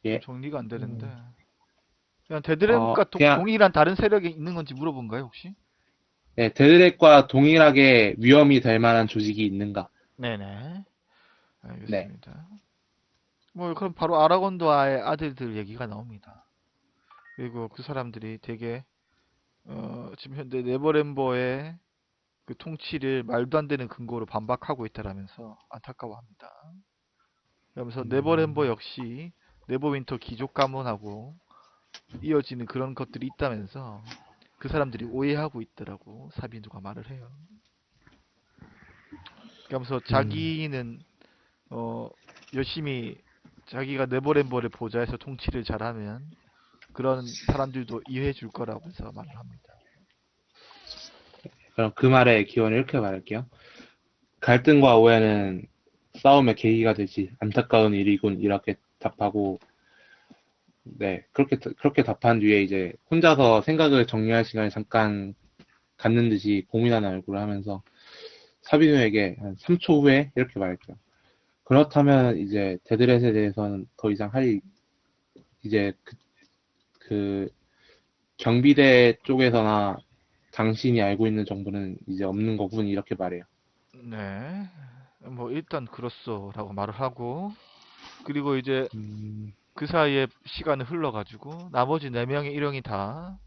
예. 정리가 안 되는데. 음. 그냥 데드랩과 그냥, 동일한 다른 세력이 있는 건지 물어본가요, 혹시? 네, 데드렉과 동일하게 위험이 될 만한 조직이 있는가? 네네. 네. 알겠습니다. 뭐, 그럼 바로 아라곤드와의 아들들 얘기가 나옵니다. 그리고 그 사람들이 되게, 지금 현재 네버램버의 그 통치를 말도 안 되는 근거로 반박하고 있다라면서 안타까워합니다. 그러면서 네버램버 역시 네버윈터 귀족 가문하고 이어지는 그런 것들이 있다면서 그 사람들이 오해하고 있더라고 사비누가 말을 해요. 그러면서 자기는 어 열심히 자기가 네버램버를 보좌해서 통치를 잘하면 그런 사람들도 이해해 줄 거라면서 말을 합니다. 그럼 그 말의 기원을 이렇게 말할게요. 갈등과 오해는 싸움의 계기가 되지 안타까운 일이군 이렇게 답하고 네 그렇게 답한 뒤에 이제 혼자서 생각을 정리할 시간을 잠깐 갖는 듯이 고민하는 얼굴을 하면서 사비누에게 한 3초 후에 이렇게 말할게요. 그렇다면 이제 데드렛에 대해서는 더 이상 이제 그 경비대 쪽에서나 당신이 알고 있는 정보는 이제 없는 거군 이렇게 말해요. 네. 뭐 일단 그렇소라고 말을 하고 그리고 이제 그 사이에 시간이 흘러가지고 나머지 4명의 일행이 다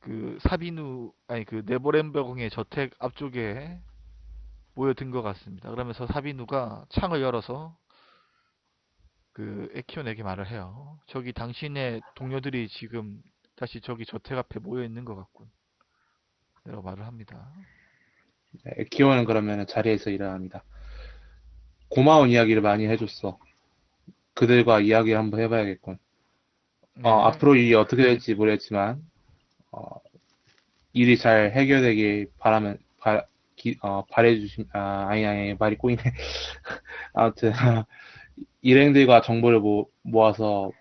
그 사비누 아니 그 네버램버궁의 저택 앞쪽에 모여든 것 같습니다. 그러면서 사비누가 창을 열어서 그 에키온에게 말을 해요. 저기 당신의 동료들이 지금 다시 저기 저택 앞에 모여 있는 것 같군. 라고 말을 합니다. 네, 기원은 그러면 자리에서 일어납니다. 고마운 이야기를 많이 해줬어. 그들과 이야기를 한번 해봐야겠군. 네. 앞으로 일이 어떻게 될지 모르겠지만 어, 일이 잘 해결되길 바래주심, 아니, 말이 꼬이네. 아무튼, 일행들과 정보를 모아서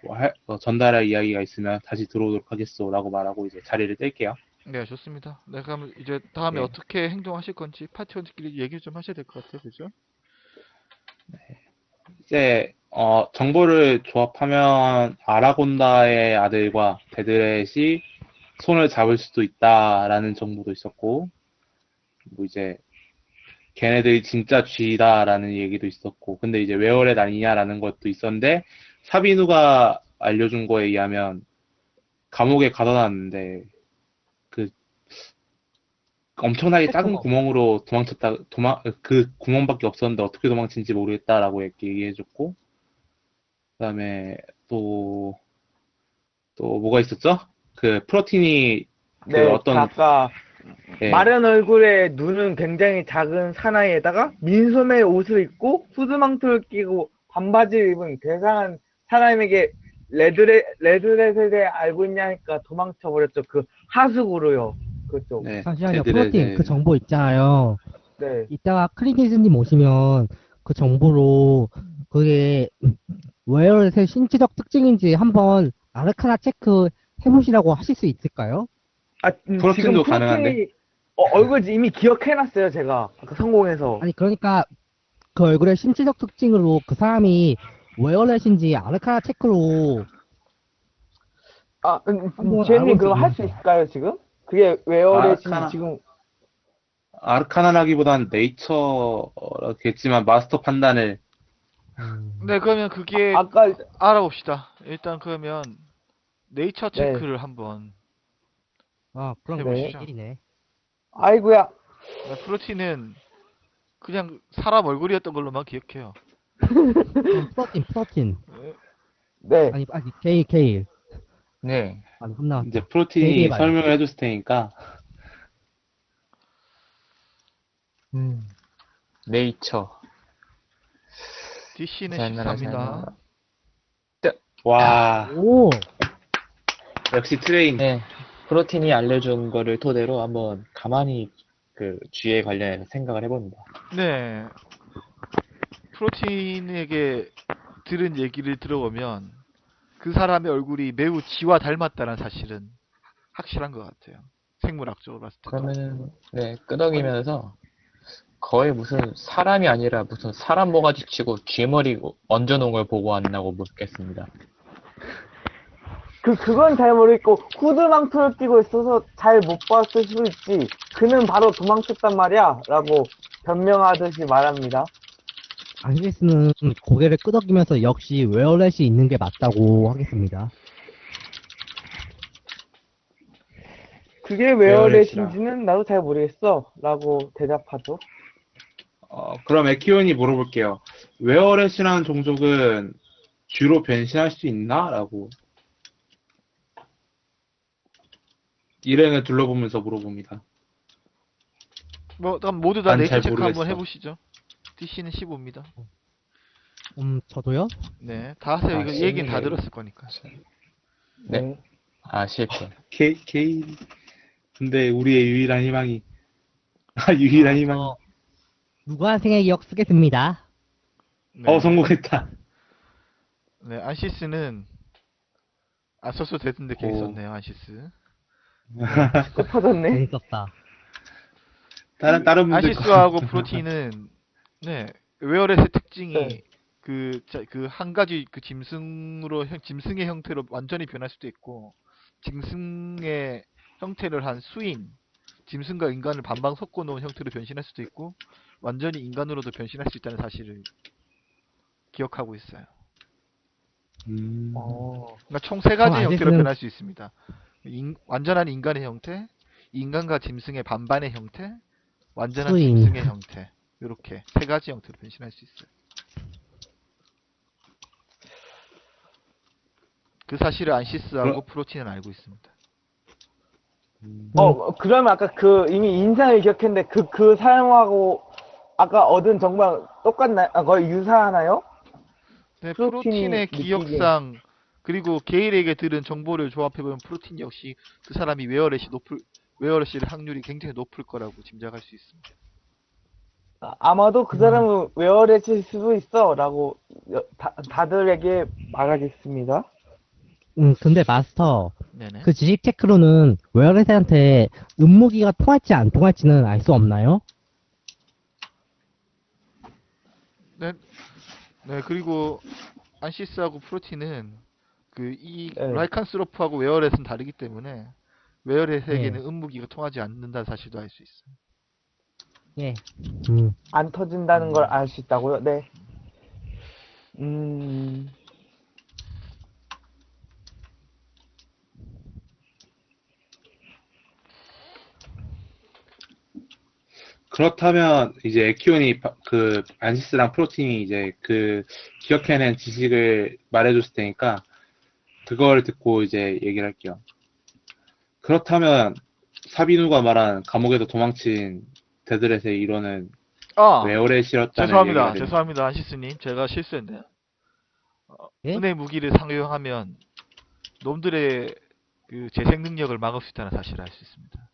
전달할 이야기가 있으면 다시 들어오도록 하겠소. 라고 말하고 이제 자리를 뗄게요. 네, 좋습니다. 네, 그럼 이제 다음에 예. 어떻게 행동하실 건지 파티원들끼리 얘기 좀 하셔야 될 것 같아요. 그죠? 이제, 정보를 조합하면 아라곤다의 아들과 데드렛이 손을 잡을 수도 있다라는 정보도 있었고, 뭐 이제, 걔네들이 진짜 쥐다라는 얘기도 있었고, 근데 이제 웨어렛 아니냐라는 것도 있었는데, 사비누가 알려준 거에 의하면, 감옥에 가둬놨는데, 그, 엄청나게 작은 구멍. 구멍으로 그 구멍밖에 없었는데 어떻게 도망친지 모르겠다라고 얘기해줬고, 그 다음에 또 뭐가 있었죠? 그 프로틴이 그 네, 그 어떤, 아까 예, 마른 얼굴에 눈은 굉장히 작은 사나이에다가 민소매 옷을 입고 후드망토를 끼고 반바지를 입은 괴상한 사람에게 레드렛에 대해 알고 있냐 하니까 도망쳐 버렸죠. 그 하수구로요. 그쪽. 네, 잠시만요. 프로틴 그 데드렛에, 정보 있잖아요. 네. 이따가 클린티스님 오시면 그 정보로 그게 웨어렛의 신체적 특징인지 한번 아르카나 체크 해보시라고 하실 수 있을까요? 아, 지금 프로틴도 가능한데? 프로틴이 얼굴 이미 기억해놨어요. 제가 아까 성공해서. 아니 그러니까 그 얼굴의 신체적 특징으로 그 사람이 웨어렛인지 아르카나 체크로 아, 한번 지현님 알아볼 수 그거 할 수 있는지. 있을까요, 지금? 그게 웨어렛인지 아르카나, 지금, 아르카나라기보단 네이처겠지만 마스터 판단을, 네, 그러면 그게 아까, 알아봅시다. 일단 그러면 네이처 네, 체크를 한번 그럼 네. 1이네. 1이네. 아이고야. 네, 프로틴은 그냥 사람 얼굴이었던 걸로만 기억해요. 그럼 프로틴. 네, 네. 아니, 케일. 네. 아니, 이제 혼나왔다. 프로틴이 얘기해봐요. 설명을 해줬을 테니까, 네이처. DC는 자나라 14입니다. 와, 오! 역시 트레인. 네. 프로틴이 알려준 거를 토대로 한번 가만히 그 쥐에 관련해서 생각을 해봅니다. 네, 프로틴에게 들은 얘기를 들어보면 그 사람의 얼굴이 매우 쥐와 닮았다는 사실은 확실한 것 같아요. 생물학적으로 봤을 때도. 그러면은, 네, 끄덕이면서 거의 무슨 사람이 아니라 무슨 사람 모가지 치고 쥐머리 얹어놓은 걸 보고 왔나고 묻겠습니다. 그건 잘 모르겠고, 후드망토를 끼고 있어서 잘 못 봤을 수도 있지. 그는 바로 도망쳤단 말이야. 라고 변명하듯이 말합니다. 안시스는 고개를 끄덕이면서 역시 웨어렛이 있는 게 맞다고 하겠습니다. 그게 웨어렛이라. 웨어렛인지는 나도 잘 모르겠어. 라고 대답하죠. 그럼 에키온이 물어볼게요. 웨어렛이라는 종족은 쥐로 변신할 수 있나? 라고 일행을 둘러보면서 물어봅니다. 뭐, 그럼 모두 다 난 네이처 잘 체크 모르겠어. 한번 해보시죠. DC는 15입니다. 저도요? 네, 다 하세요. 이거 얘기는 다 들었을 거니까. 네. 아, 실패. 케이. 근데 우리의 유일한 희망이, 유일한 희망이. 무관생의 기억 쓰겠습니다. 네. 성공했다. 네, 안시스는 안 썼어도 되던데 괜히 오. 썼네요, 안시스. 끝어졌네. 재밌었다. 다른 분들 안시스하고 프로틴은 네, 웨어렛의 특징이 네. 그 한 가지 그 짐승의 형태로 완전히 변할 수도 있고, 짐승의 형태를 한 수인, 짐승과 인간을 반방 섞어 놓은 형태로 변신할 수도 있고, 완전히 인간으로도 변신할 수 있다는 사실을 기억하고 있어요. 그러니까 총 세 가지 그럼 형태로 안시스는- 변할 수 있습니다. 완전한 인간의 형태, 인간과 짐승의 반반의 형태, 완전한 수인. 짐승의 형태. 이렇게 세 가지 형태로 변신할 수 있어요. 그 사실을 안시스하고 프로틴은 알고 있습니다. 그러면 아까 이미 인상을 기억했는데, 그 사람하고 아까 얻은 정보랑 똑같나요? 거의 유사하나요? 네, 프로틴이 프로틴의 느끼기에. 기억상, 그리고 게일에게 들은 정보를 조합해보면 프로틴 역시 그 사람이 웨어렛일 확률이 굉장히 높을 거라고 짐작할 수 있습니다. 아마도 그 사람은 웨어렛일 수도 있어. 라고 다들에게 말하겠습니다. 근데 마스터, 네네. 그 지식 체크로는 웨어렛한테 음무기가 통할지 안 통할지는 알 수 없나요? 네, 네, 그리고 안시스하고 프로틴은 이 네. 라이칸스로프하고 웨어렛은 다르기 때문에 웨어렛에게는 네. 음무기가 통하지 않는다는 사실도 알 수 있어요. 예. 안 터진다는 걸 알 수 있다고요? 네. 그렇다면 이제 에키온이 그 안시스랑 프로틴이 이제 그 기억해낸 지식을 말해줬을 테니까 그걸 듣고 이제 얘기를 할게요. 그렇다면 사비누가 말한 감옥에서 도망친 데드렛의 일원은 웨어렛이었다는 얘기가 됩니다. 죄송합니다, 안시스님. 제가 실수했네요. 예? 은혜 무기를 상용하면 놈들의 그 재생 능력을 막을 수 있다는 사실을 알 수 있습니다.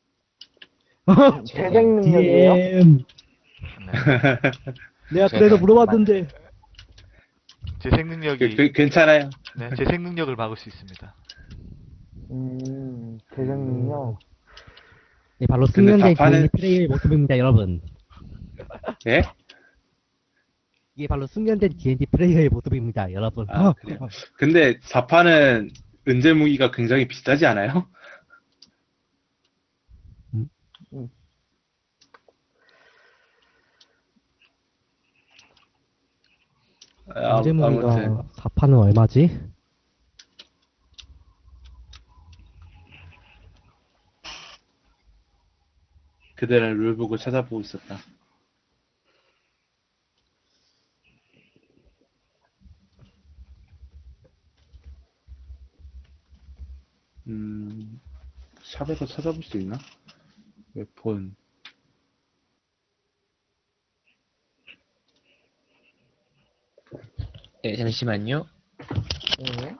재생 능력이에요? DM. 네. 내가 그래서 네, 물어봤는데. 재생 능력이 괜찮아요. 네, 재생 능력을 막을 수 있습니다. 재생 능력. 네, 바로 근데 숙련된 자판은- D&D 플레이의 모습입니다, 여러분. 예? 이게 바로 숙련된 D&D 플레이어의 모습입니다, 여러분. 그래요. 근데 자판은 은재 무기가 굉장히 비싸지 않아요? 문제무기가 아무튼 4판은 얼마지? 그들은 룰북을 찾아보고 있었다. 샵에서 찾아볼 수 있나? 웹폰. 네, 잠시만요. 네.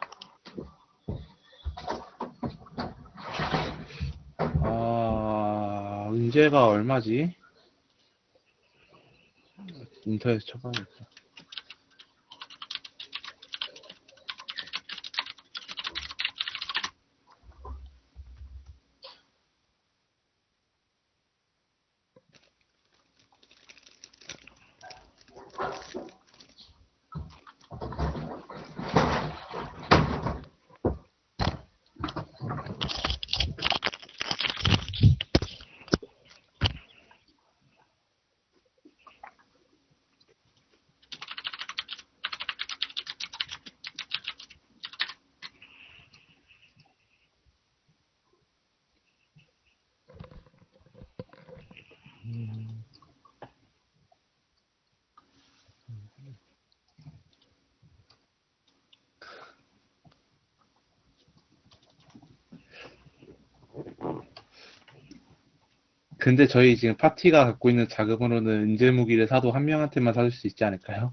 은재가 얼마지? 인터넷에 쳐봐야겠다. 근데 저희 지금 파티가 갖고 있는 자금으로는 은재 무기를 사도 한 명한테만 사줄 수 있지 않을까요?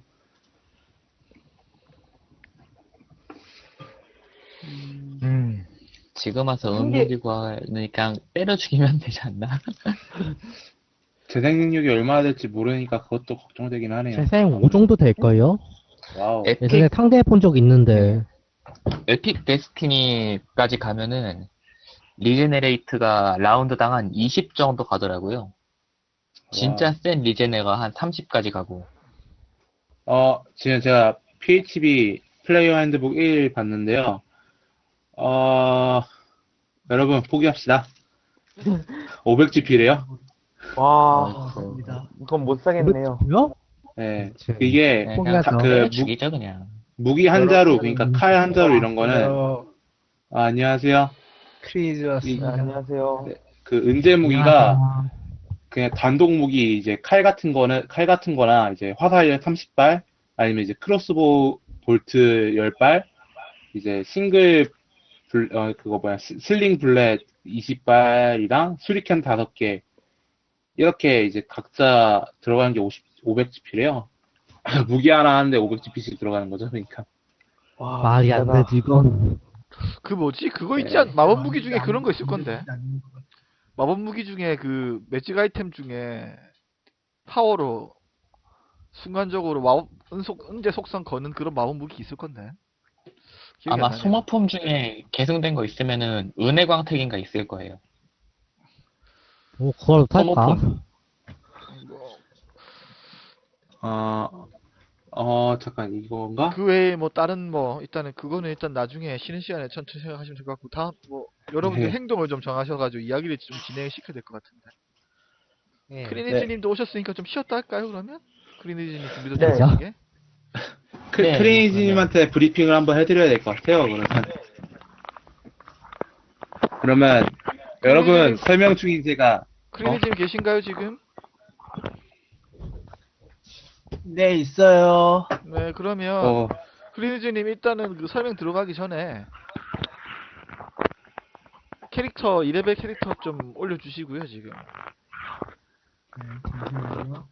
지금 와서 한 개- 의무기관을 그냥 때려 죽이면 되지 않나? 재생 능력이 얼마나 될지 모르니까 그것도 걱정되긴 하네요. 재생 5 정도 될걸요? 와우. 예전에 상대해 본 적 있는데. 에픽 데스티니까지 가면은 리제네레이트가 라운드당 한 20 정도 가더라고요. 진짜 센 리제네가 한 30까지 가고. 지금 제가 PHB 플레이어 핸드북 1 봤는데요. 여러분, 포기합시다. 500GP래요? 와, 그, 이건 못 사겠네요. 뭐요? 네. 그치. 이게, 그냥 포기하죠. 때려 그, 죽이죠 그냥. 무기 한 자루, 그러니까 칼 한 자루 이런 거는, 안녕하세요. 네, 안녕하세요. 그 은재 무기가 그냥 단독 무기, 이제 칼 같은 거나, 이제 화살 30발, 아니면 이제 크로스보우 볼트 10발, 이제 슬링 블렛 20발이랑 수리캔 5개, 이렇게 이제 각자 들어가는 게 500GP래요. 무기 하나 하는데 500GP씩 들어가는 거죠, 그러니까. 와, 말이 안 비싸다. 되지, 이건. 그 뭐지? 그거 있지 않, 마법 무기 중에 그런 거 있을 건데. 마법 무기 중에 그 매직 아이템 중에 파워로 순간적으로 마법 은재 속성 거는 그런 마법 무기 있을 건데. 기억이 아마 안 나네요. 소모품 중에 계승된 거 있으면은 은혜 광택인가 있을 거예요. 뭐, 그걸 탈까? 소모품. 잠깐, 이건가? 그 외에 뭐 다른 뭐 일단은 그거는 일단 나중에 쉬는 시간에 천천히 생각하시면 될 것 같고 다음 뭐 여러분들 네. 행동을 좀 정하셔가지고 이야기를 좀 진행을 시켜야 될 것 같은데. 네. 크리니즈님도 오셨으니까 좀 쉬었다 할까요 그러면? 크리니즈님 준비도 네. 잘 하시게. 네, 크레이지님한테 브리핑을 한번 해드려야 될 것 같아요, 그러면, 여러분, 설명 중인 제가, 크리니즈님 계신가요 지금? 네, 있어요. 네 그러면 어, 크리니즈님 일단은 그 설명 들어가기 전에 캐릭터 2레벨 캐릭터 좀 올려주시고요 지금. 네, 잠시만요.